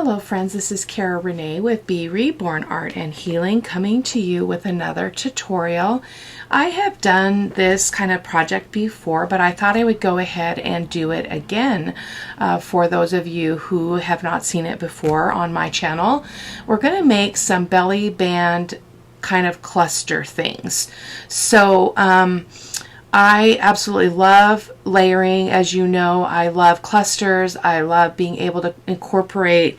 Hello friends, this is Cara-Renee with B.Reborn Art and Healing, coming to you with another tutorial. I have done this kind of project before, but I thought I would go ahead and do it again for those of you who have not seen it before on my channel. We're going to make some belly band kind of cluster things. So I absolutely love layering. As you know, I love clusters. I love being able to incorporate,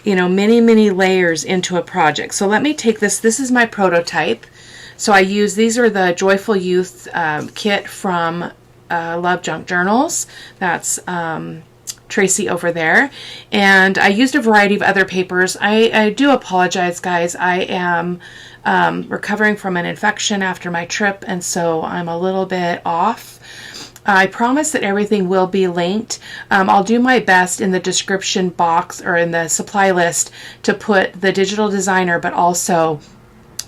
many layers into a project. So let me take this. This is my prototype. So these are the Joyful Youth kit from Love Junk Journals. That's Tracy over there. And I used a variety of other papers. I do apologize, guys. I am recovering from an infection after my trip, and so I'm a little bit off. I promise that everything will be linked. I'll do my best in the description box or in the supply list to put the digital designer, but also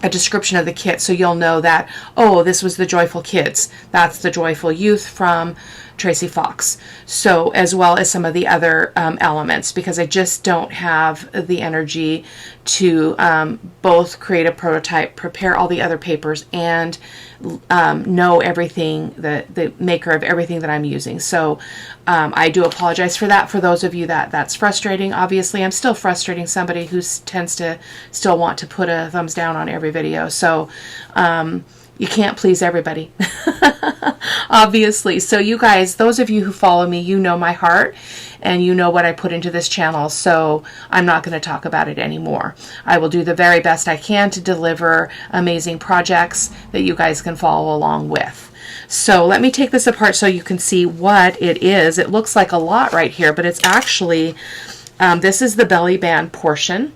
a description of the kit, so you'll know that, oh, this was the Joyful Kids. That's the Joyful Youth from Tracy Fox. So, as well as some of the other elements, because I just don't have the energy to both create a prototype, prepare all the other papers, and know everything, the maker of everything that I'm using. So I do apologize for that. For those of you that's frustrating, obviously I'm still frustrating somebody who tends to still want to put a thumbs down on every video. So you can't please everybody, obviously. So you guys, those of you who follow me, you know my heart and you know what I put into this channel. So I'm not going to talk about it anymore. I will do the very best I can to deliver amazing projects that you guys can follow along with. So let me take this apart so you can see what it is. It looks like a lot right here, but it's actually, this is the belly band portion.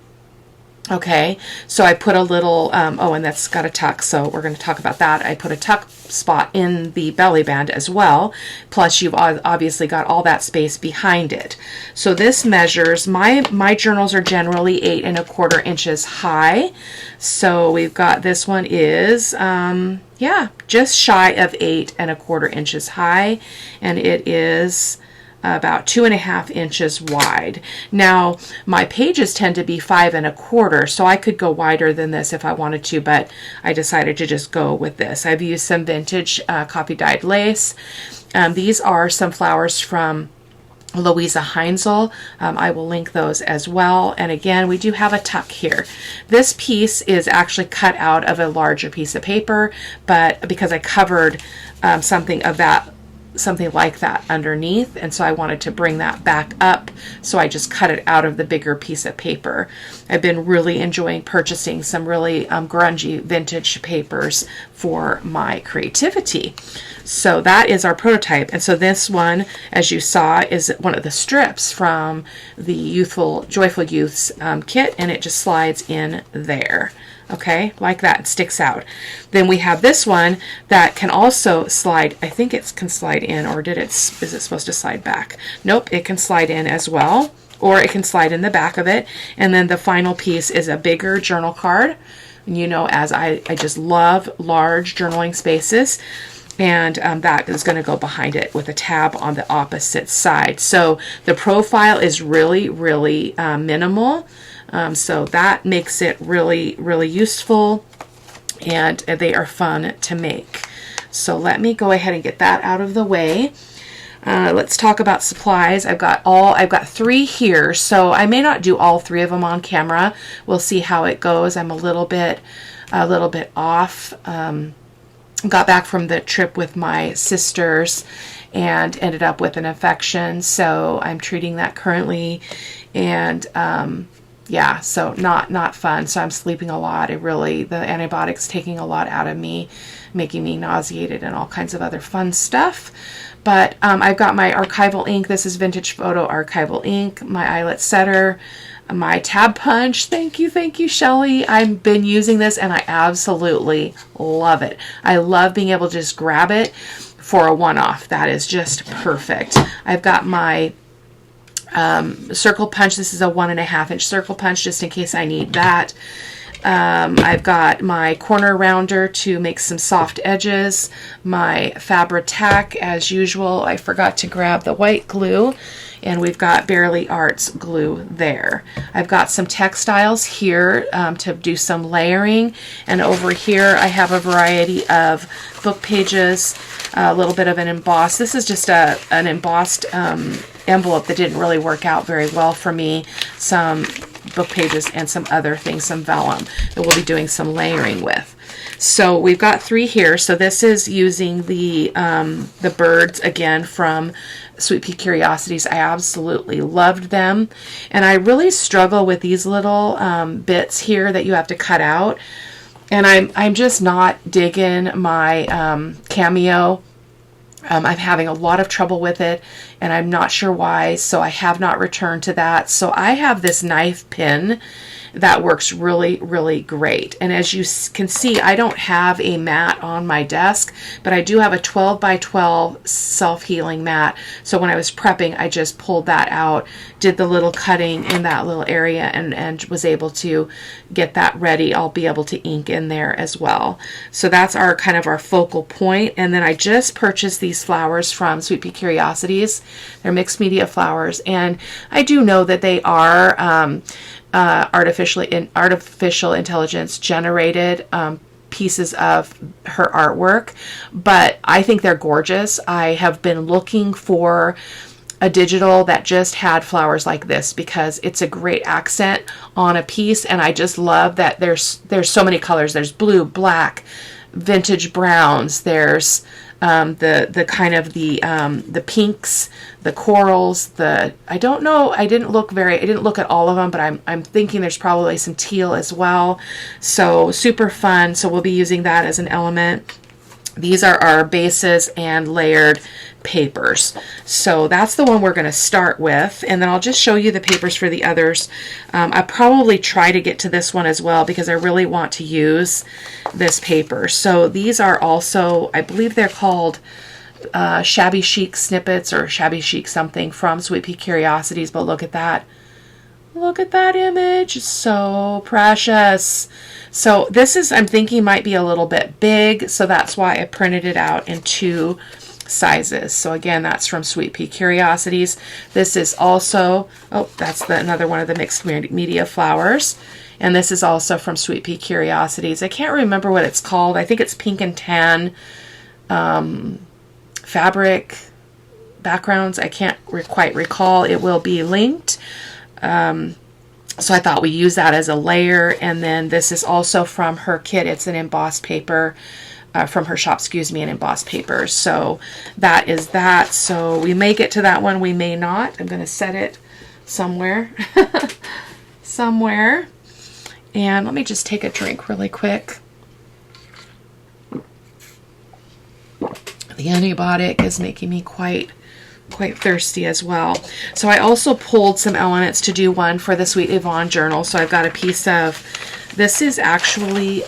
Okay, so I put a little, oh, and that's got a tuck, so we're going to talk about that. I put a tuck spot in the belly band as well, plus you've obviously got all that space behind it. So this measures, my journals are generally 8 1/4 inches high, so we've got, this one is, yeah, just shy of 8 1/4 inches high, and it is about 2.5 inches wide. Now, my pages tend to be 5 1/4, so I could go wider than this if I wanted to, but I decided to just go with this. I've used some vintage copy dyed lace. These are some flowers from Louisa Heinzel. I will link those as well. And again, we do have a tuck here. This piece is actually cut out of a larger piece of paper, but because I covered something like that underneath, and so I wanted to bring that back up, so I just cut it out of the bigger piece of paper. I've been really enjoying purchasing some really grungy vintage papers for my creativity. So that is our prototype, and so this one, as you saw, is one of the strips from the Joyful Youth's kit, and it just slides in there. Okay, like that, it sticks out. Then we have this one that can also slide. I think it can slide in, or is it supposed to slide back? Nope, it can slide in as well, or it can slide in the back of it. And then the final piece is a bigger journal card. As I just love large journaling spaces. And that is going to go behind it with a tab on the opposite side. So the profile is really, really minimal. So that makes it really, really useful, and they are fun to make. So let me go ahead and get that out of the way. Let's talk about supplies. I've got 3 here, so I may not do all 3 of them on camera. We'll see how it goes. I'm a little bit off. Got back from the trip with my sisters and ended up with an infection, so I'm treating that currently, and yeah, so not fun. So I'm sleeping a lot. The antibiotics taking a lot out of me, making me nauseated and all kinds of other fun stuff. But I've got my archival ink. This is Vintage Photo Archival ink, my eyelet setter, my tab punch. Thank you, Shelly. I've been using this and I absolutely love it. I love being able to just grab it for a one-off. That is just perfect. I've got my circle punch. This is a 1.5 inch circle punch, just in case I need that. I've got my corner rounder to make some soft edges, my Fabri-Tac as usual. I forgot to grab the white glue, and we've got Barely Arts glue there. I've got some textiles here to do some layering, and over here I have a variety of book pages, a little bit of an emboss. This is just an embossed envelope that didn't really work out very well for me. Some book pages and some other things, some vellum that we'll be doing some layering with. So we've got 3 here. So this is using the birds again from Sweet Pea Curiosities. I absolutely loved them, and I really struggle with these little bits here that you have to cut out, and I'm just not digging my cameo. I'm having a lot of trouble with it, and I'm not sure why, so I have not returned to that. So I have this knife pin that works really, really great. And as you can see, I don't have a mat on my desk, but I do have a 12 by 12 self-healing mat. So when I was prepping, I just pulled that out, did the little cutting in that little area, and was able to get that ready. I'll be able to ink in there as well. So that's our kind of our focal point. And then I just purchased these flowers from Sweet Pea Curiosities. They're mixed media flowers, and I do know that they are artificial intelligence generated pieces of her artwork, but I think they're gorgeous. I have been looking for a digital that just had flowers like this because it's a great accent on a piece, and I just love that there's so many colors. There's blue, black, vintage browns, there's the kind of the pinks, the corals, I don't know, I didn't look at all of them, but I'm thinking there's probably some teal as well. So super fun. So we'll be using that as an element. These are our bases and layered papers. So that's the one we're going to start with, and then I'll just show you the papers for the others. I probably try to get to this one as well because I really want to use this paper. So these are also, I believe they're called Shabby Chic Snippets or Shabby Chic something from Sweet Pea Curiosities, but look at that. Look at that image. It's so precious. So this is, I'm thinking, might be a little bit big, so that's why I printed it out in 2 sizes. So again, that's from Sweet Pea Curiosities. This is also, oh, that's another one of the mixed media flowers. And this is also from Sweet Pea Curiosities. I can't remember what it's called. I think it's pink and tan fabric backgrounds. I can't quite recall. It will be linked. So I thought we use that as a layer. And then this is also from her kit. It's an embossed paper. From her shop, excuse me, an embossed paper. So that is that. So we may get to that one, we may not. I'm going to set it somewhere. Somewhere. And let me just take a drink really quick. The antibiotic is making me quite thirsty as well. So I also pulled some elements to do one for the Sweet Yvonne journal. So I've got a piece of, this is actually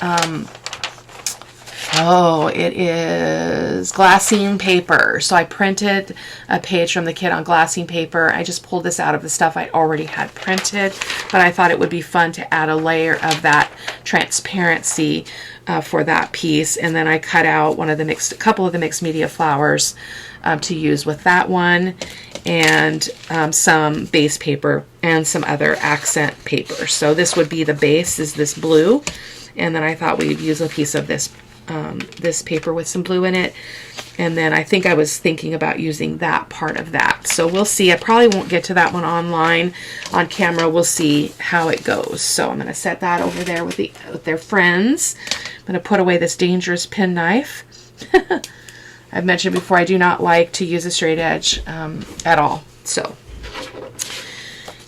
oh, it is glassine paper. So I printed a page from the kit on glassine paper. I just pulled this out of the stuff I already had printed, but I thought it would be fun to add a layer of that transparency for that piece. And then I cut out a couple of the mixed media flowers to use with that one, and some base paper and some other accent paper. So this would be the base, is this blue, and then I thought we'd use a piece of this paper with some blue in it, and then I think I was thinking about using that part of that. So we'll see. I probably won't get to that one on camera. We'll see how it goes. So I'm going to set that over there with their friends. I'm going to put away this dangerous pen knife. I've mentioned before, I do not like to use a straight edge at all. So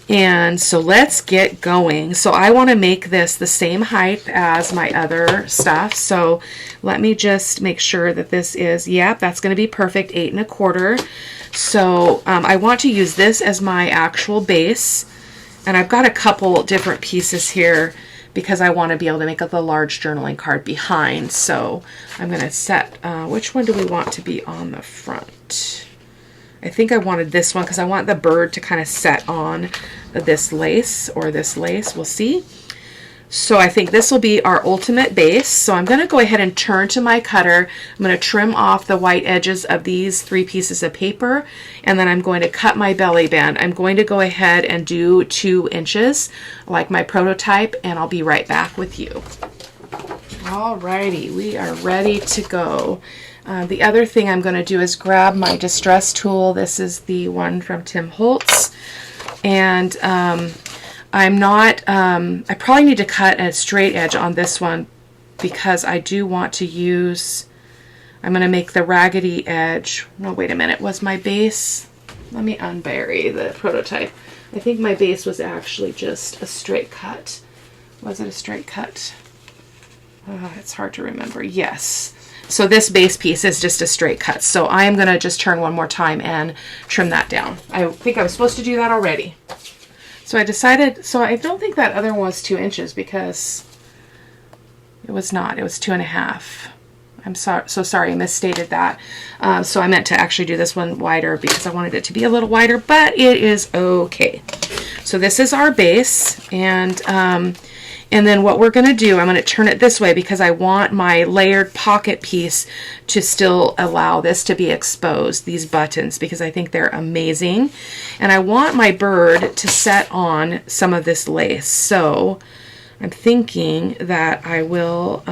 let's get going. So I want to make this the same height as my other stuff. So let me just make sure that this is, yep, that's going to be perfect, 8 1/4. So I want to use this as my actual base. And I've got a couple different pieces here because I want to be able to make the large journaling card behind. So I'm going to set, which one do we want to be on the front? I think I wanted this one because I want the bird to kind of set on this lace or this lace. We'll see. So I think this will be our ultimate base. So I'm going to go ahead and turn to my cutter. I'm going to trim off the white edges of these 3 pieces of paper, and then I'm going to cut my belly band. I'm going to go ahead and do 2 inches like my prototype, and I'll be right back with you. Alrighty, we are ready to go. The other thing I'm going to do is grab my distress tool. This is the one from Tim Holtz, and I probably need to cut a straight edge on this one because I do want to use, I'm going to make the raggedy edge. No, wait a minute, was my base, let me unbury the prototype. I think my base was actually just a straight cut. Was it a straight cut? It's hard to remember. Yes. So this base piece is just a straight cut. So I am going to just turn one more time and trim that down. I think I was supposed to do that already. So I decided, so I don't think that other one was 2 inches because it was not. It was 2.5. I'm so sorry, I misstated that. So I meant to actually do this one wider because I wanted it to be a little wider, but it is okay. So this is our base, and then what we're going to do, I'm going to turn it this way because I want my layered pocket piece to still allow this to be exposed, these buttons, because I think they're amazing. And I want my bird to set on some of this lace. So I'm thinking that I will,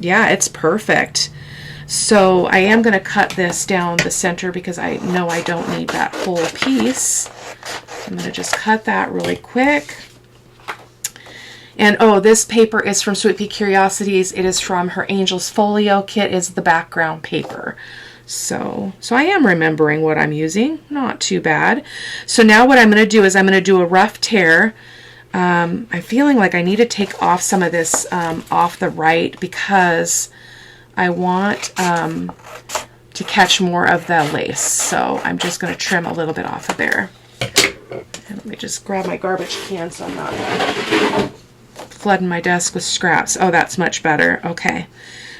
yeah, it's perfect. So I am going to cut this down the center because I know I don't need that whole piece. I'm going to just cut that really quick. And oh, this paper is from Sweet Pea Curiosities. It is from her Angels Folio kit, is the background paper. So I am remembering what I'm using. Not too bad. So now what I'm going to do is I'm going to do a rough tear. I'm feeling like I need to take off some of this off the right because I want to catch more of the lace. So I'm just going to trim a little bit off of there. And let me just grab my garbage can so I'm not flooding my desk with scraps. Oh, that's much better. Okay.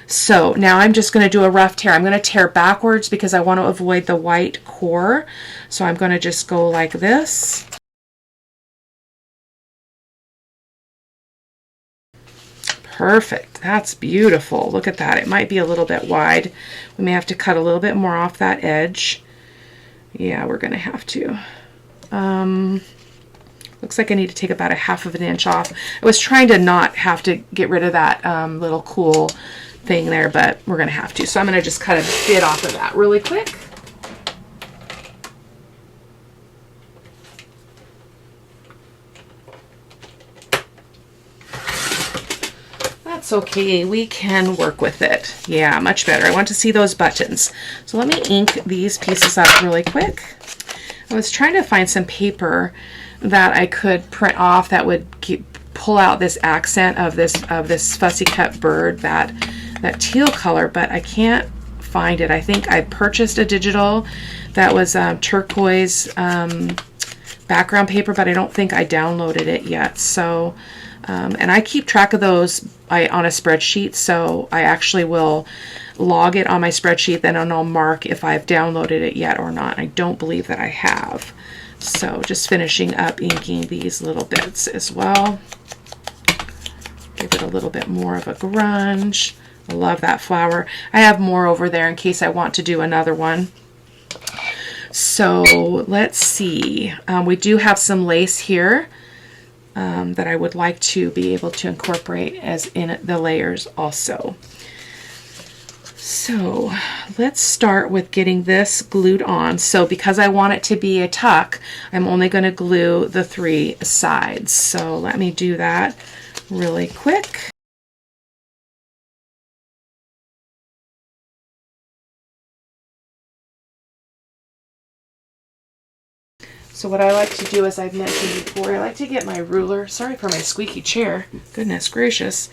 So now I'm just going to do a rough tear. I'm going to tear backwards because I want to avoid the white core. So I'm going to just go like this. Perfect. That's beautiful. Look at that. It might be a little bit wide. We may have to cut a little bit more off that edge. Yeah, we're going to have to. Looks like I need to take about 1/2 inch off. I was trying to not have to get rid of that little cool thing there, but we're going to have to. So I'm going to just cut a bit off of that really quick. That's okay. We can work with it. Yeah, much better. I want to see those buttons. So let me ink these pieces up really quick. I was trying to find some paper that I could print off that would pull out this accent of this fussy cut bird, that teal color, but I can't find it. I think I purchased a digital that was turquoise background paper, but I don't think I downloaded it yet. So and I keep track of those on a spreadsheet, so I actually will log it on my spreadsheet, then I'll mark if I've downloaded it yet or not. I don't believe that I have. So just finishing up inking these little bits as well. Give it a little bit more of a grunge. I love that flower. I have more over there in case I want to do another one. So let's see. We do have some lace here that I would like to be able to incorporate as in the layers also. So let's start with getting this glued on. So because I want it to be a tuck, I'm only going to glue the 3 sides. So let me do that really quick. So what I like to do, as I've mentioned before, I like to get my ruler. Sorry for my squeaky chair. Goodness gracious.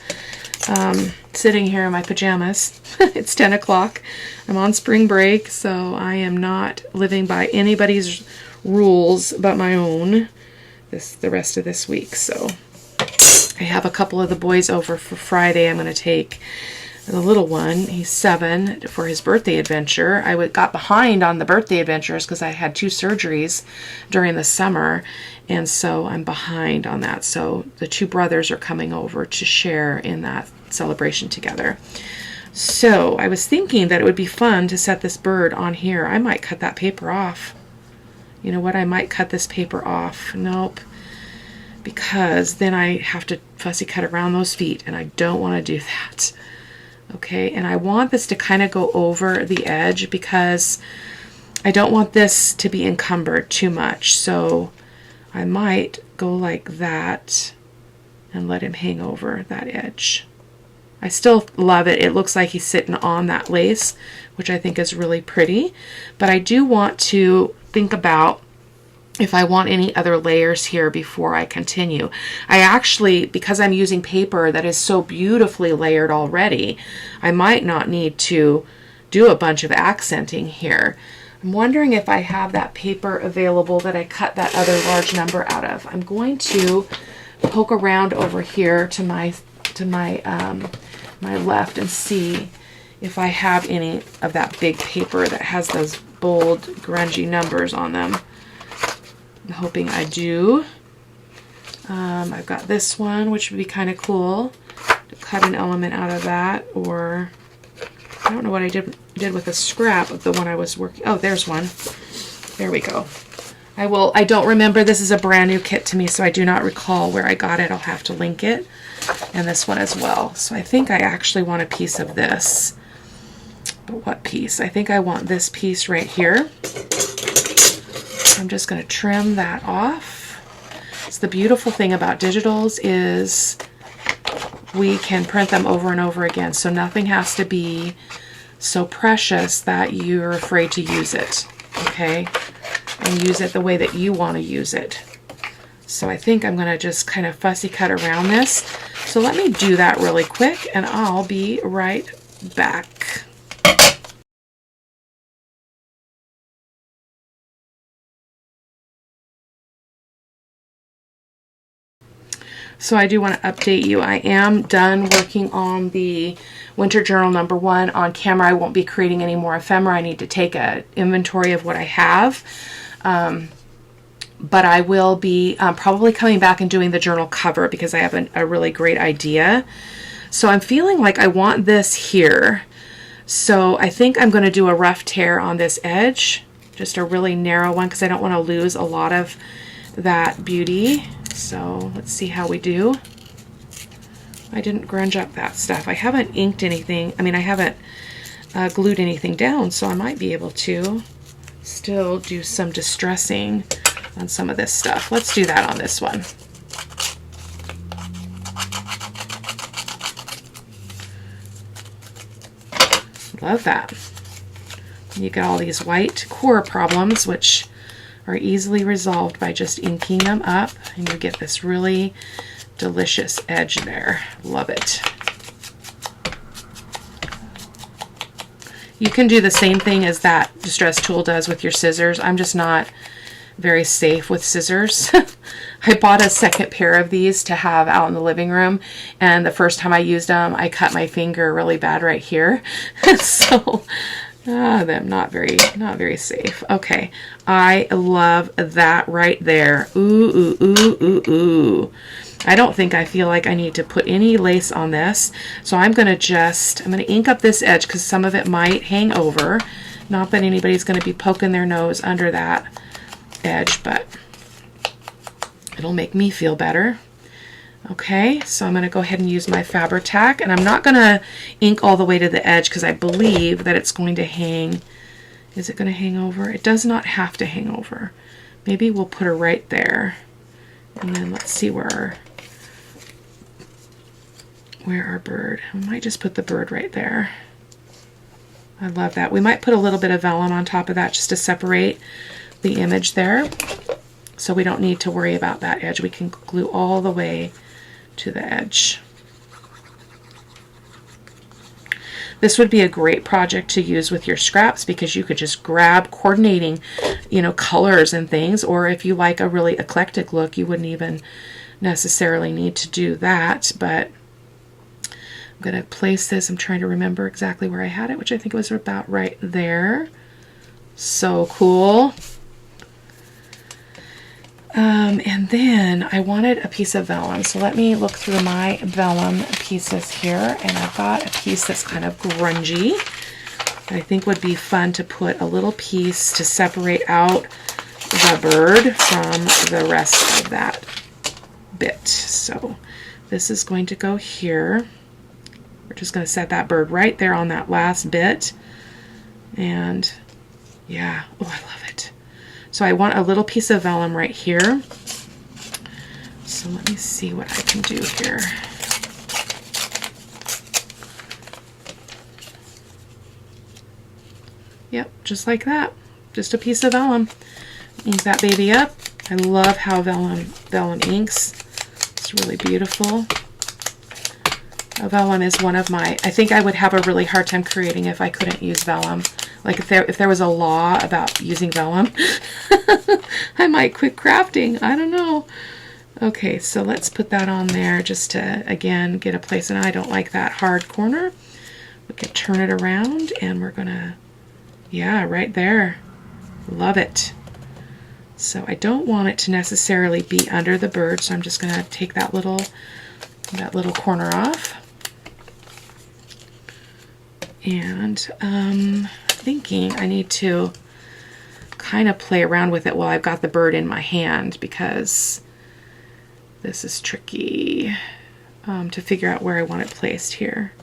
Sitting here in my pajamas. It's 10 o'clock. I'm on spring break, so I am not living by anybody's rules but my own the rest of this week. So I have a couple of the boys over for Friday. I'm going to take the little one, he's 7, for his birthday adventure. I got behind on the birthday adventures because I had 2 surgeries during the summer, and so I'm behind on that. So the 2 brothers are coming over to share in that celebration together. So I was thinking that it would be fun to set this bird on here. I might cut that paper off. You know what? I might cut this paper off. Nope. Because then I have to fussy cut around those feet, and I don't want to do that. Okay, and I want this to kind of go over the edge because I don't want this to be encumbered too much. So I might go like that and let him hang over that edge. I still love it. It looks like he's sitting on that lace, which I think is really pretty. But I do want to think about if I want any other layers here before I continue. I actually, because I'm using paper that is so beautifully layered already, I might not need to do a bunch of accenting here. I'm wondering if I have that paper available that I cut that other large number out of. I'm going to poke around over here to my my left and see if I have any of that big paper that has those bold, grungy numbers on them. I'm hoping I do. I've got this one, which would be kind of cool to cut an element out of that, or I don't know what I did with a scrap of the one I was working. Oh, there's one. There we go. I don't remember. This is a brand new kit to me, so I do not recall where I got it. I'll have to link it. And this one as well. So I think I actually want a piece of this. But what piece? I think I want this piece right here. I'm just going to trim that off. So the beautiful thing about digitals is we can print them over and over again. So nothing has to be so precious that you're afraid to use it. Okay? And use it the way that you want to use it. So I think I'm going to just kind of fussy cut around this. So let me do that really quick and I'll be right back. So I do want to update you. I am done working on the Winter Journal #1 on camera. I won't be creating any more ephemera. I need to take an inventory of what I have. But I will be probably coming back and doing the journal cover because I have a really great idea. So I'm feeling like I want this here. So I think I'm going to do a rough tear on this edge, just a really narrow one because I don't want to lose a lot of that beauty. So let's see how we do. I didn't grunge up that stuff. I haven't inked anything. I mean, I haven't glued anything down, so I might be able to still do some distressing on some of this stuff. Let's do that on this one. Love that. You get all these white core problems, which are easily resolved by just inking them up, and you get this really delicious edge there. Love it. You can do the same thing as that distress tool does with your scissors. I'm just not very safe with scissors. I bought a second pair of these to have out in the living room, and the first time I used them I cut my finger really bad right here. So them not very safe. Okay, I love that right there. Ooh, ooh, ooh, ooh, ooh. I don't think I feel like I need to put any lace on this, so I'm gonna ink up this edge because some of it might hang over. Not that anybody's gonna be poking their nose under that edge, but it'll make me feel better. Okay, so I'm going to go ahead and use my Fabri-Tac, and I'm not going to ink all the way to the edge because I believe that it's going to hang. Is it going to hang over? It does not have to hang over. Maybe we'll put her right there, and then let's see where our bird. I might just put the bird right there. I love that. We might put a little bit of vellum on top of that just to separate the image there, so we don't need to worry about that edge. We can glue all the way to the edge. This would be a great project to use with your scraps because you could just grab coordinating, colors and things, or if you like a really eclectic look, you wouldn't even necessarily need to do that, but I'm going to place this. I'm trying to remember exactly where I had it, which I think was about right there. So cool. And then I wanted a piece of vellum. So let me look through my vellum pieces here. And I've got a piece that's kind of grungy that I think would be fun to put a little piece to separate out the bird from the rest of that bit. So this is going to go here. We're just going to set that bird right there on that last bit. And yeah, oh, I love it. So I want a little piece of vellum right here. So let me see what I can do here. Yep, just like that. Just a piece of vellum. Ink that baby up. I love how vellum inks. It's really beautiful. Vellum is one of my, I think I would have a really hard time creating if I couldn't use vellum. Like if there was a law about using vellum, I might quit crafting. I don't know. Okay, so let's put that on there just to, again, get a place. And I don't like that hard corner. We can turn it around and we're gonna, yeah, right there. Love it. So I don't want it to necessarily be under the bird, so I'm just gonna take that little corner off. And thinking I need to kind of play around with it while I've got the bird in my hand, because this is tricky to figure out where I want it placed here.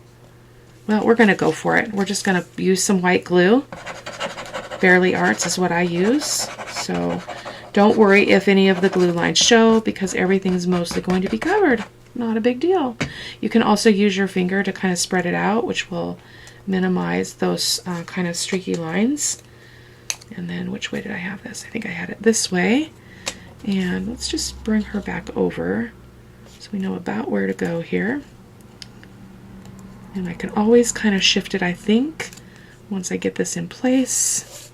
Well, we're going to go for it. We're just going to use some white glue. Fairly Arts is what I use. So don't worry if any of the glue lines show, because everything's mostly going to be covered. Not a big deal. You can also use your finger to kind of spread it out, which will minimize those kind of streaky lines. And then which way did I have this? I think I had it this way. And let's just bring her back over so we know about where to go here. And I can always kind of shift it, I think, once I get this in place.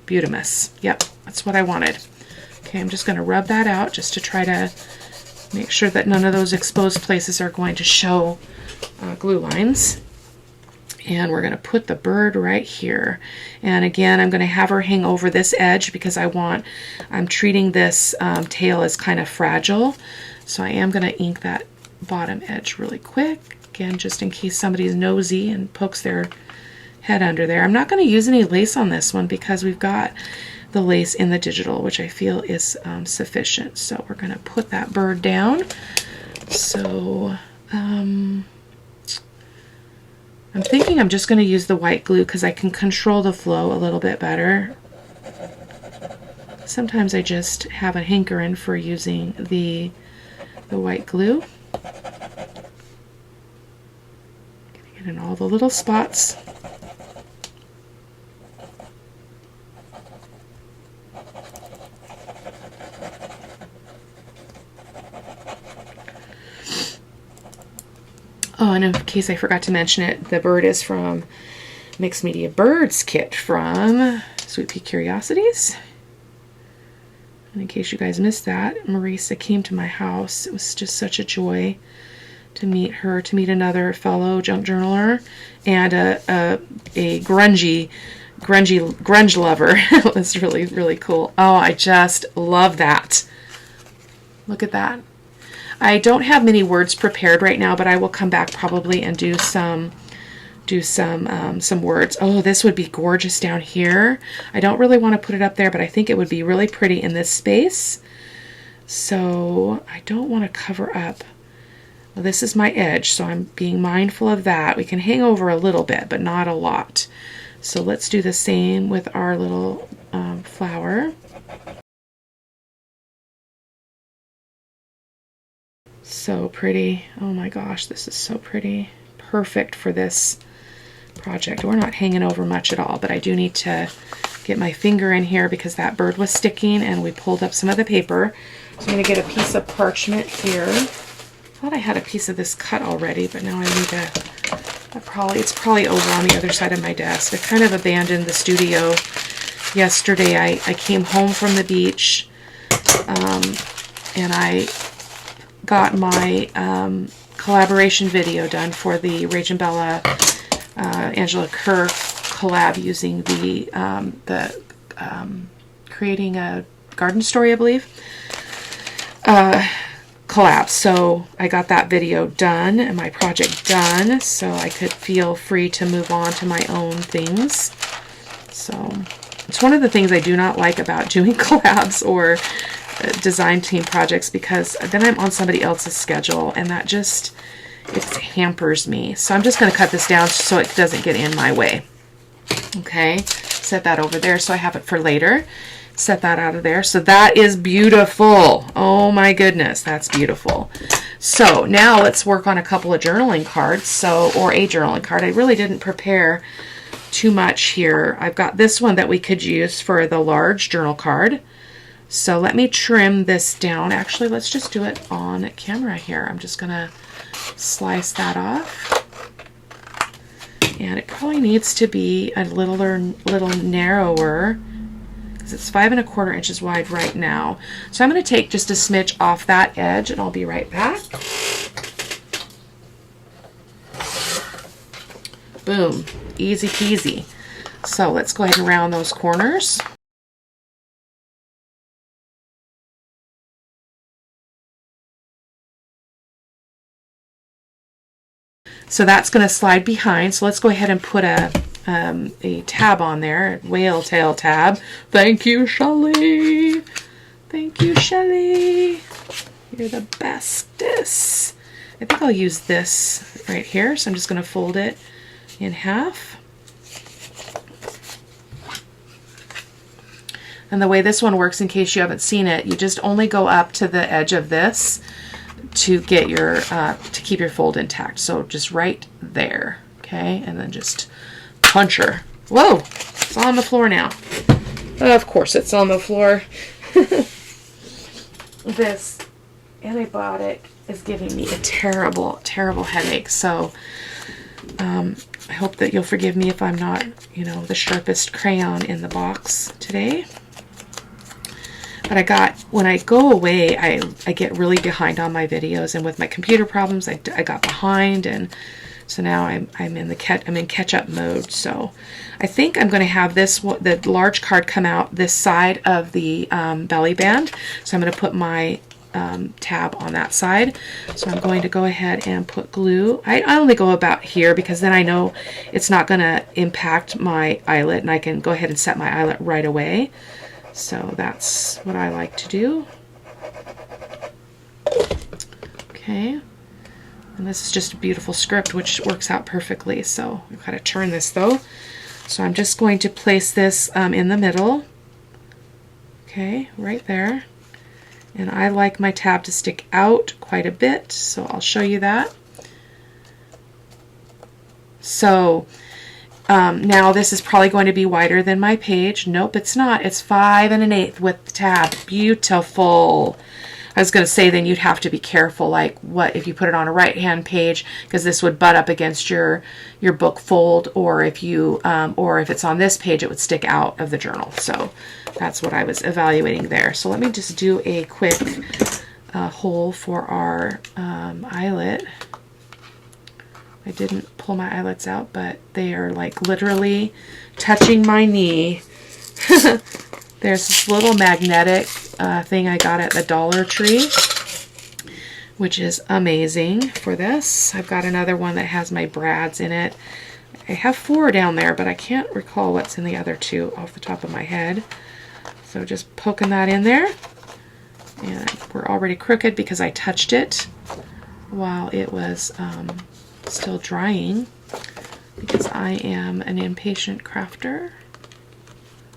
Beautimous. Yep, that's what I wanted. Okay, I'm just going to rub that out just to try to make sure that none of those exposed places are going to show glue lines. And we're going to put the bird right here. And again, I'm going to have her hang over this edge because I'm treating this tail as kind of fragile. So I am going to ink that bottom edge really quick. Again, just in case somebody's nosy and pokes their head under there. I'm not going to use any lace on this one because we've got the lace in the digital, which I feel is sufficient. So we're going to put that bird down. So I'm thinking I'm just going to use the white glue because I can control the flow a little bit better. Sometimes I just have a hankering for using the white glue. Get it in all the little spots. Oh, and in case I forgot to mention it, the bird is from Mixed Media Birds kit from Sweet Pea Curiosities. And in case you guys missed that, Marisa came to my house. It was just such a joy to meet her, to meet another fellow junk journaler, and a grunge lover. It was really, really cool. Oh, I just love that. Look at that. I don't have many words prepared right now, but I will come back probably and do some words. Oh, this would be gorgeous down here. I don't really want to put it up there, but I think it would be really pretty in this space. So I don't want to cover up. Well, this is my edge, so I'm being mindful of that. We can hang over a little bit, but not a lot. So let's do the same with our little flower. So pretty. Oh my gosh, this is so pretty. Perfect for this project. We're not hanging over much at all, but I do need to get my finger in here because that bird was sticking and we pulled up some of the paper. So I'm going to get a piece of parchment here. I thought I had a piece of this cut already, but now I need to, it's probably over on the other side of my desk. I kind of abandoned the studio yesterday. I came home from the beach and I got my collaboration video done for the Rach and Bella Angela Kerr collab using the Creating a Garden Story, I believe, collab. So I got that video done and my project done, so I could feel free to move on to my own things. So it's one of the things I do not like about doing collabs or design team projects, because then I'm on somebody else's schedule and that just, it hampers me. So I'm just going to cut this down so it doesn't get in my way. Okay, set that over there so I have it for later. Set that out of there. So that is beautiful. Oh my goodness, that's beautiful. So now let's work on a couple of journaling cards, or a journaling card. I really didn't prepare too much here. I've got this one that we could use for the large journal card. So let me trim this down. Actually, let's just do it on camera here. I'm just gonna slice that off. And it probably needs to be a little narrower, because it's 5 1/4 inches wide right now. So I'm going to take just a smidge off that edge and I'll be right back. Boom, easy peasy. So let's go ahead and round those corners. So that's going to slide behind. So let's go ahead and put a tab on there, whale tail tab. Thank you, Shelly. Thank you, Shelly. You're the bestest. I think I'll use this right here. So I'm just going to fold it in half. And the way this one works, in case you haven't seen it, you just only go up to the edge of this to get your to keep your fold intact. So just right there, okay, and then just punch her. Whoa, it's on the floor now. Of course it's on the floor. This antibiotic is giving me a terrible headache, so I hope that you'll forgive me if I'm not, you know, the sharpest crayon in the box today. But when I go away, I get really behind on my videos, and with my computer problems, I got behind, and so now I'm in catch-up mode. So I think I'm going to have the large card come out this side of the belly band. So I'm going to put my tab on that side. So I'm going to go ahead and put glue. I only go about here because then I know it's not going to impact my eyelet, and I can go ahead and set my eyelet right away. So that's what I like to do. Okay, and this is just a beautiful script which works out perfectly. So I've got to turn this though. So I'm just going to place this in the middle. Okay, right there. And I like my tab to stick out quite a bit, so I'll show you that. So now this is probably going to be wider than my page. Nope, it's not. It's 5 1/8 with the tab. Beautiful. I was going to say then you'd have to be careful, like what if you put it on a right-hand page, because this would butt up against your book fold, or if you or if it's on this page, it would stick out of the journal. So that's what I was evaluating there. So let me just do a quick hole for our eyelet. I didn't pull my eyelets out, but they are like literally touching my knee. There's this little magnetic thing I got at the Dollar Tree, which is amazing for this. I've got another one that has my brads in it. I have 4 down there, but I can't recall what's in the other 2 off the top of my head. So just poking that in there. And we're already crooked because I touched it while it was still drying, because I am an impatient crafter.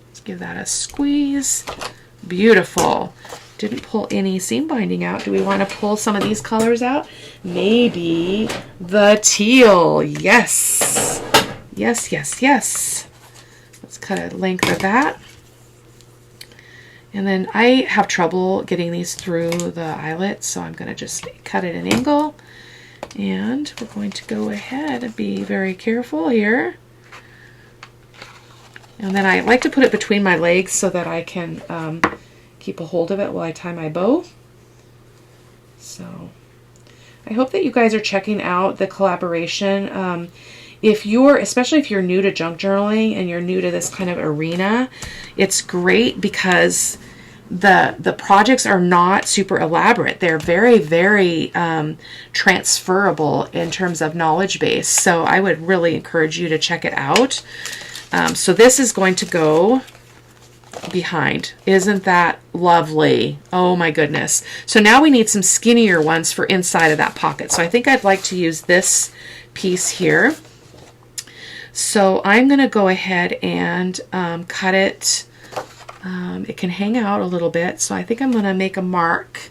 Let's give that a squeeze. Beautiful. Didn't pull any seam binding out. Do we want to pull some of these colors out? Maybe the teal. Yes. Yes, yes, yes. Let's cut a length of that. And then I have trouble getting these through the eyelet, so I'm going to just cut at an angle. And we're going to go ahead and be very careful here. And then I like to put it between my legs so that I can keep a hold of it while I tie my bow. So I hope that you guys are checking out the collaboration. Especially if you're new to junk journaling and you're new to this kind of arena, it's great because the projects are not super elaborate. They're very, very transferable in terms of knowledge base. So I would really encourage you to check it out. So this is going to go behind. Isn't that lovely? Oh my goodness. So now we need some skinnier ones for inside of that pocket. So I think I'd like to use this piece here. So I'm going to go ahead and cut it. It can hang out a little bit. So I think I'm going to make a mark.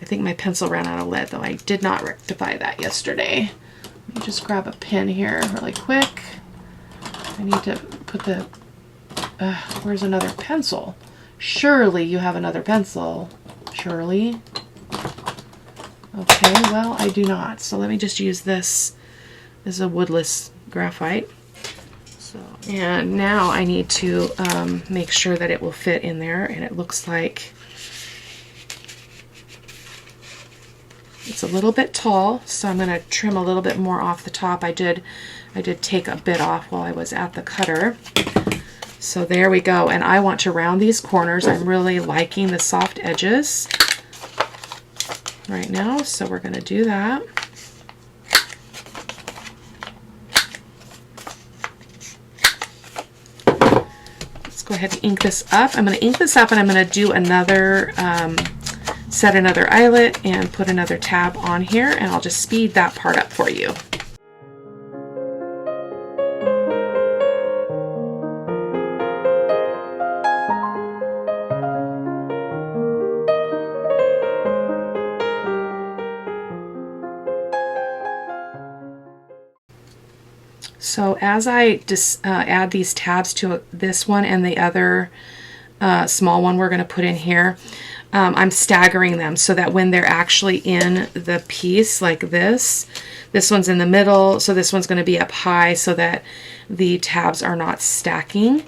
I think my pencil ran out of lead, though I did not rectify that yesterday. Let me just grab a pen here really quick. I need to put the... where's another pencil? Surely you have another pencil. Surely. Okay, well, I do not. So let me just use this as a woodless graphite. And now I need to make sure that it will fit in there, and it looks like it's a little bit tall, so I'm going to trim a little bit more off the top. I did take a bit off while I was at the cutter. So there we go, and I want to round these corners. I'm really liking the soft edges right now, so we're going to do that. Go ahead and ink this up. I'm going to ink this up, and I'm going to do another, set another eyelet and put another tab on here, and I'll just speed that part up for you. So as I just add these tabs to this one and the other small one we're going to put in here, I'm staggering them so that when they're actually in the piece like this one's in the middle, so this one's going to be up high so that the tabs are not stacking.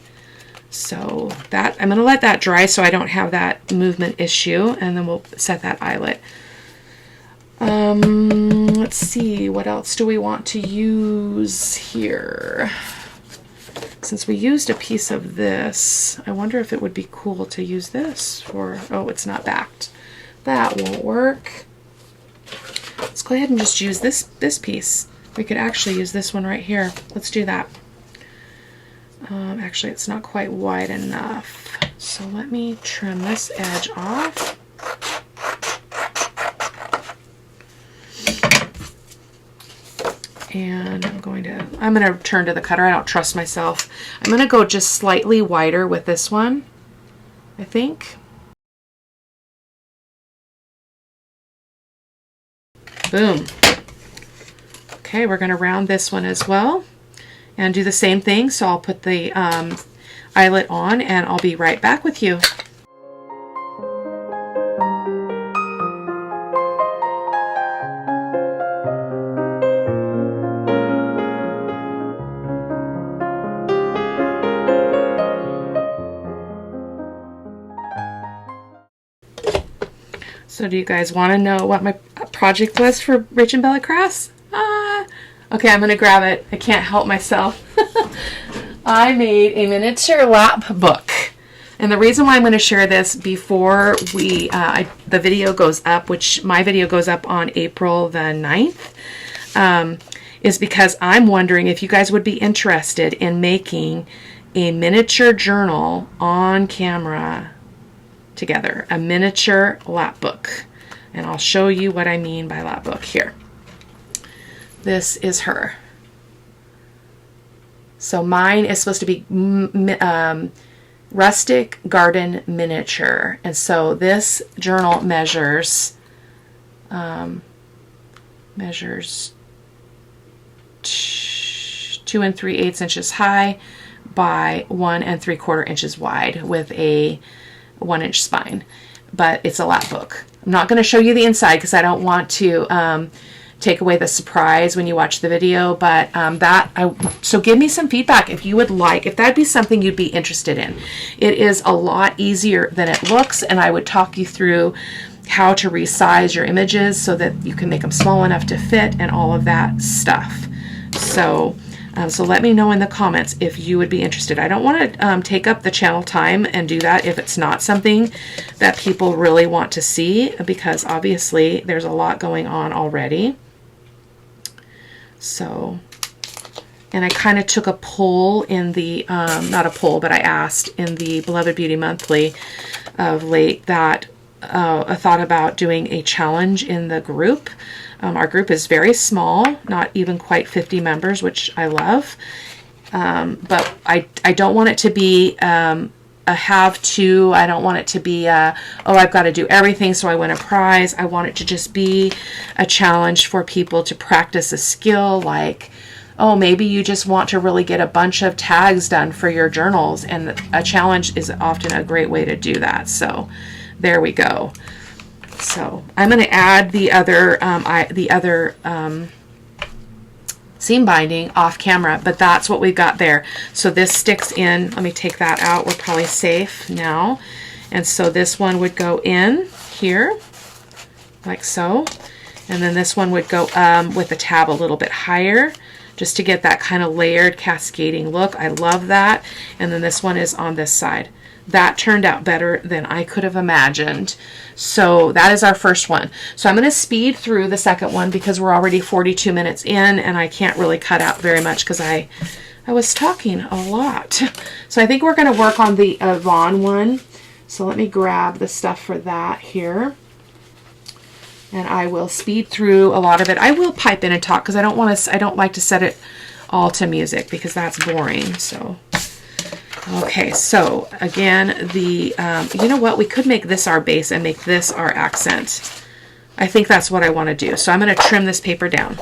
So that I'm going to let that dry so I don't have that movement issue, and then we'll set that eyelet. Let's see, what else do we want to use here? Since we used a piece of this, I wonder if it would be cool to use this for, oh, it's not backed. That won't work. Let's go ahead and just use this piece. We could actually use this one right here. Let's do that. Actually, it's not quite wide enough. So let me trim this edge off. And I'm going to turn to the cutter. I don't trust myself. I'm going to go just slightly wider with this one, I think. Boom. Okay, we're going to round this one as well and do the same thing. So I'll put the eyelet on, and I'll be right back with you. So do you guys want to know what my project was for Rich and Bella Crafts? Okay, I'm going to grab it. I can't help myself. I made a miniature lap book. And the reason why I'm going to share this before the video goes up, which my video goes up on April the 9th, is because I'm wondering if you guys would be interested in making a miniature journal on camera together, a miniature lap book. And I'll show you what I mean by lap book here. This is her. So mine is supposed to be rustic garden miniature, and so this journal measures 2 3/8 inches high by 1 3/4 inches wide with a 1-inch spine, but it's a lap book. I'm not going to show you the inside because I don't want to take away the surprise when you watch the video, but so give me some feedback if you would like, if that'd be something you'd be interested in. It is a lot easier than it looks, and I would talk you through how to resize your images so that you can make them small enough to fit and all of that stuff. So so let me know in the comments if you would be interested. I don't want to take up the channel time and do that if it's not something that people really want to see, because obviously there's a lot going on already. So, and I kind of took a poll in the, not a poll, but I asked in the Beloved Beauty Monthly of late that I thought about doing a challenge in the group. Our group is very small, not even quite 50 members, which I love. But I don't want it to be a have to. I don't want it to be oh, I've got to do everything so I win a prize. I want it to just be a challenge for people to practice a skill, like, oh, maybe you just want to really get a bunch of tags done for your journals, and a challenge is often a great way to do that. So there we go. So I'm going to add the other seam binding off camera, but that's what we've got there. So this sticks in. Let me take that out. We're probably safe now. And so this one would go in here like so. And then this one would go with the tab a little bit higher, just to get that kind of layered cascading look. I love that. And then this one is on this side. That turned out better than I could have imagined. So that is our first one. So I'm going to speed through the second one because we're already 42 minutes in and I can't really cut out very much because I was talking a lot. So I think we're going to work on the Vaughn one. So let me grab the stuff for that here. And I will speed through a lot of it. I will pipe in and talk because I don't like to set it all to music because that's boring. So okay, so again, the you know what, we could make this our base and make this our accent. I think that's what I want to do. So I'm going to trim this paper down.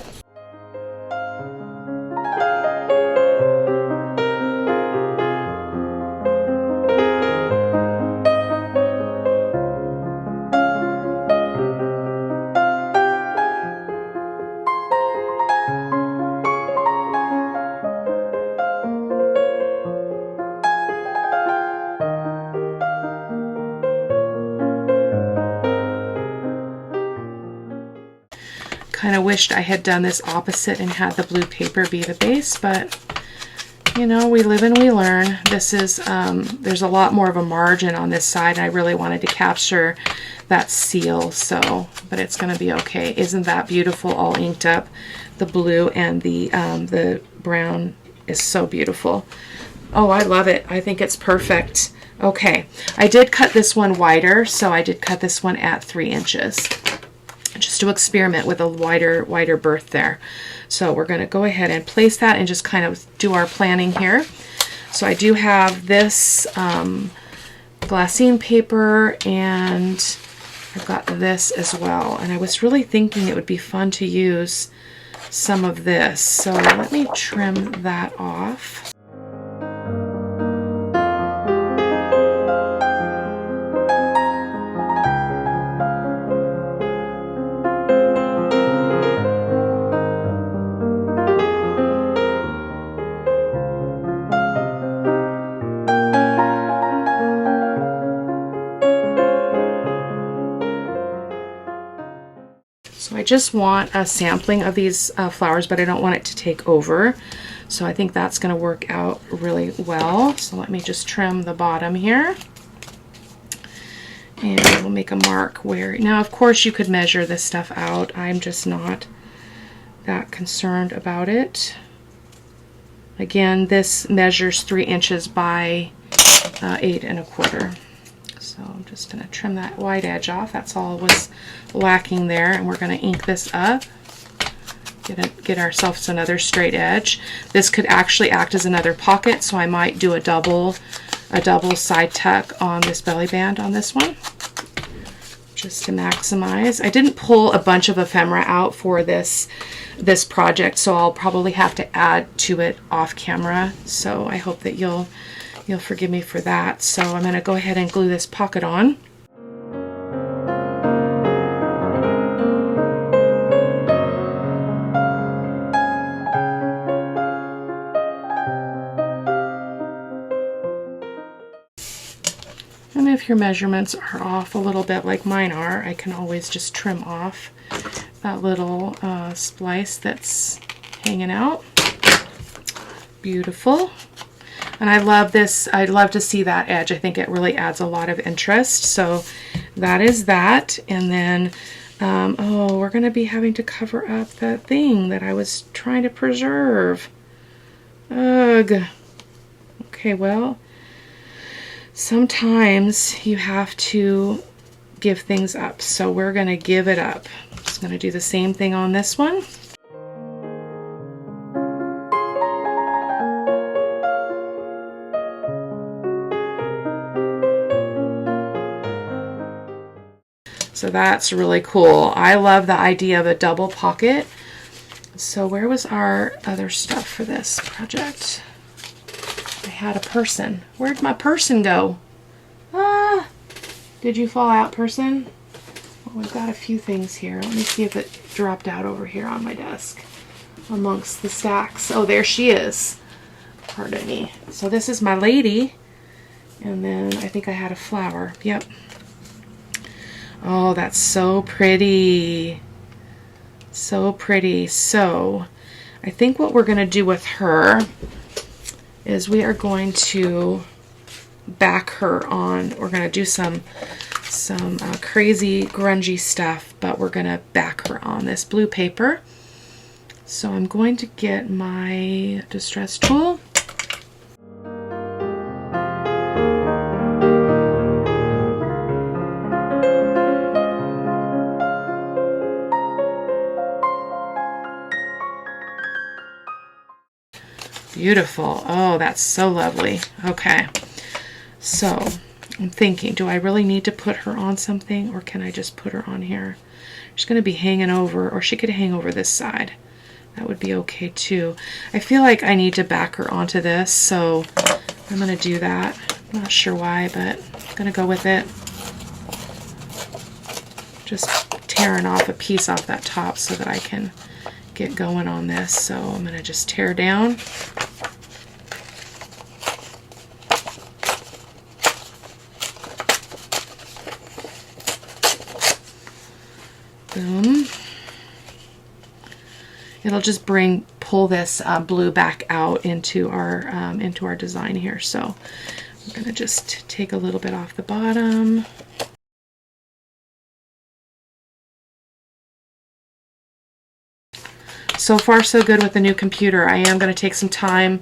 Kind of wished I had done this opposite and had the blue paper be the base, but you know, we live and we learn. This is, there's a lot more of a margin on this side, and I really wanted to capture that seal, so, but it's going to be okay. Isn't that beautiful, all inked up? The blue and the brown is so beautiful. Oh, I love it. I think it's perfect. Okay, I did cut this one wider, so I did cut this one at 3 inches. Just to experiment with a wider berth there. So we're going to go ahead and place that and just kind of do our planning here. So I do have this glassine paper, and I've got this as well. And I was really thinking it would be fun to use some of this. So let me trim that off. So I just want a sampling of these flowers, but I don't want it to take over. So I think that's going to work out really well. So let me just trim the bottom here. And we'll make a mark where, now of course you could measure this stuff out. I'm just not that concerned about it. Again, this measures 3 inches by 8 1/4. So I'm just going to trim that wide edge off. That's all was lacking there, and we're going to ink this up. Get ourselves another straight edge. This could actually act as another pocket, so I might do a double side tuck on this belly band on this one, just to maximize. I didn't pull a bunch of ephemera out for this project, so I'll probably have to add to it off camera. So I hope that you'll forgive me for that. So I'm going to go ahead and glue this pocket on. And if your measurements are off a little bit like mine are, I can always just trim off that little splice that's hanging out. Beautiful. And I love this. I'd love to see that edge. I think it really adds a lot of interest. So that is that. And then, oh, we're going to be having to cover up that thing that I was trying to preserve. Ugh. Okay, well, sometimes you have to give things up. So we're going to give it up. Just going to do the same thing on this one. So that's really cool. I love the idea of a double pocket. So where was our other stuff for this project? I had a person. Where'd my person go? Ah, did you fall out, person? Well, we've got a few things here. Let me see if it dropped out over here on my desk amongst the stacks. Oh, there she is. Pardon me. So this is my lady. And then I think I had a flower. Yep. Oh, that's so pretty. So pretty. So I think what we're going to do with her is we are going to back her on. We're going to do some crazy grungy stuff, but we're going to back her on this blue paper. So I'm going to get my distress tool. Beautiful. Oh, that's so lovely. Okay. So I'm thinking, do I really need to put her on something, or can I just put her on here? She's going to be hanging over, or she could hang over this side. That would be okay too. I feel like I need to back her onto this, so I'm going to do that. I'm not sure why, but I'm going to go with it. Just tearing off a piece off that top so that I can get going on this. So I'm going to just tear down. Boom. It'll just pull this blue back out into our design here. So I'm going to just take a little bit off the bottom. So far so good with the new computer. I am going to take some time,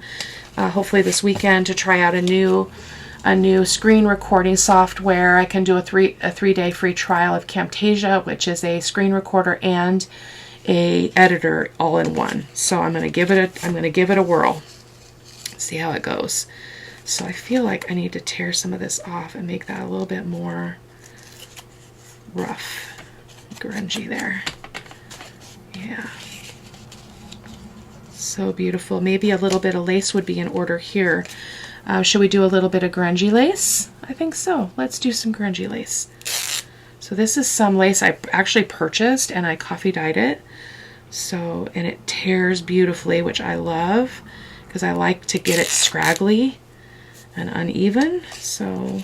hopefully this weekend, to try out a new screen recording software. I can do a three-day free trial of Camtasia, which is a screen recorder and a editor all in one. So I'm going to give it a whirl. See how it goes. So I feel like I need to tear some of this off and make that a little bit more rough, grungy there. Yeah. So beautiful. Maybe a little bit of lace would be in order here. Should we do a little bit of grungy lace? I think so. Let's do some grungy lace. So this is some lace I actually purchased and I coffee dyed it. So, and it tears beautifully, which I love because I like to get it scraggly and uneven. So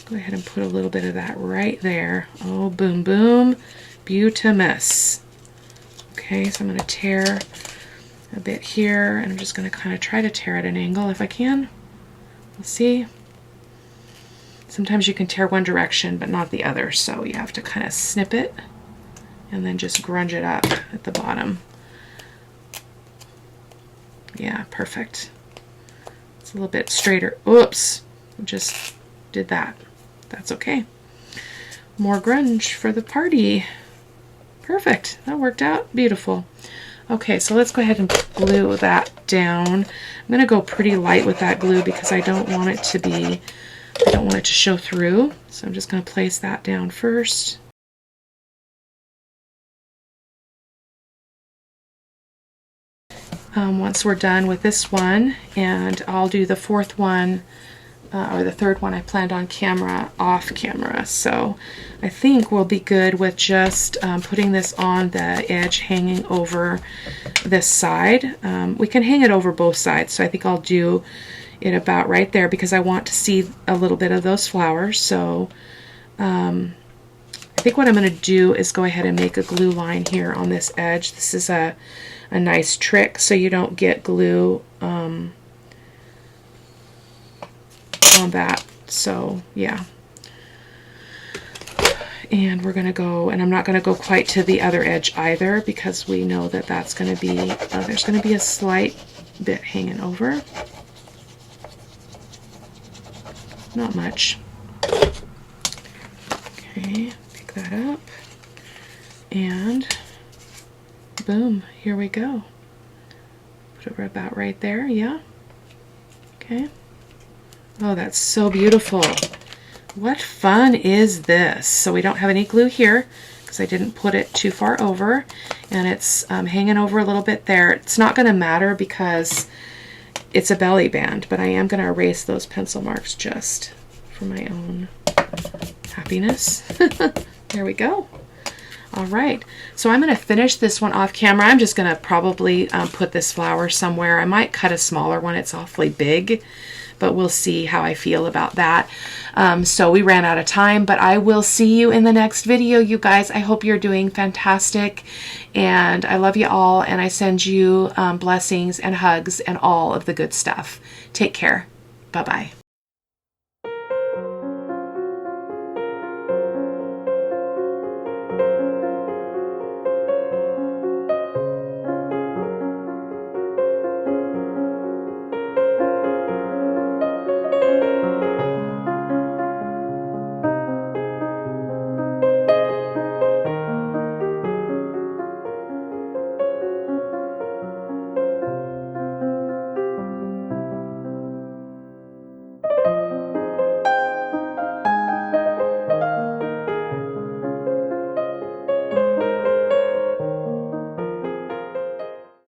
go ahead and put a little bit of that right there. Oh, boom, boom. Beautimous. Okay, so I'm going to tear a bit here, and I'm just going to kind of try to tear at an angle if I can. Let's see. Sometimes you can tear one direction but not the other, so you have to kind of snip it and then just grunge it up at the bottom. Yeah, perfect. It's a little bit straighter. Oops, just did that. That's okay. More grunge for the party. Perfect. That worked out beautiful. Okay, so let's go ahead and glue that down. I'm going to go pretty light with that glue because I don't want it to show through. So I'm just going to place that down first. Once we're done with this one, and I'll do the fourth one, or the third one I planned on camera, off camera. So I think we'll be good with just putting this on the edge hanging over this side. We can hang it over both sides, so I think I'll do it about right there because I want to see a little bit of those flowers. So I think what I'm going to do is go ahead and make a glue line here on this edge. This is a nice trick so you don't get glue on that. So yeah. And we're going to go, and I'm not going to go quite to the other edge either because we know that that's going to be, there's going to be a slight bit hanging over. Not much. Okay, pick that up. And boom, here we go. Put it about right there, yeah. Okay. Oh, that's so beautiful. What fun is this? So we don't have any glue here because I didn't put it too far over, and it's hanging over a little bit there. It's not going to matter because it's a belly band, but I am going to erase those pencil marks just for my own happiness. There we go. All right, so I'm going to finish this one off camera. I'm just going to probably put this flower somewhere. I might cut a smaller one. It's awfully big, but we'll see how I feel about that. So we ran out of time, but I will see you in the next video, you guys. I hope you're doing fantastic, and I love you all, and I send you blessings and hugs and all of the good stuff. Take care. Bye-bye.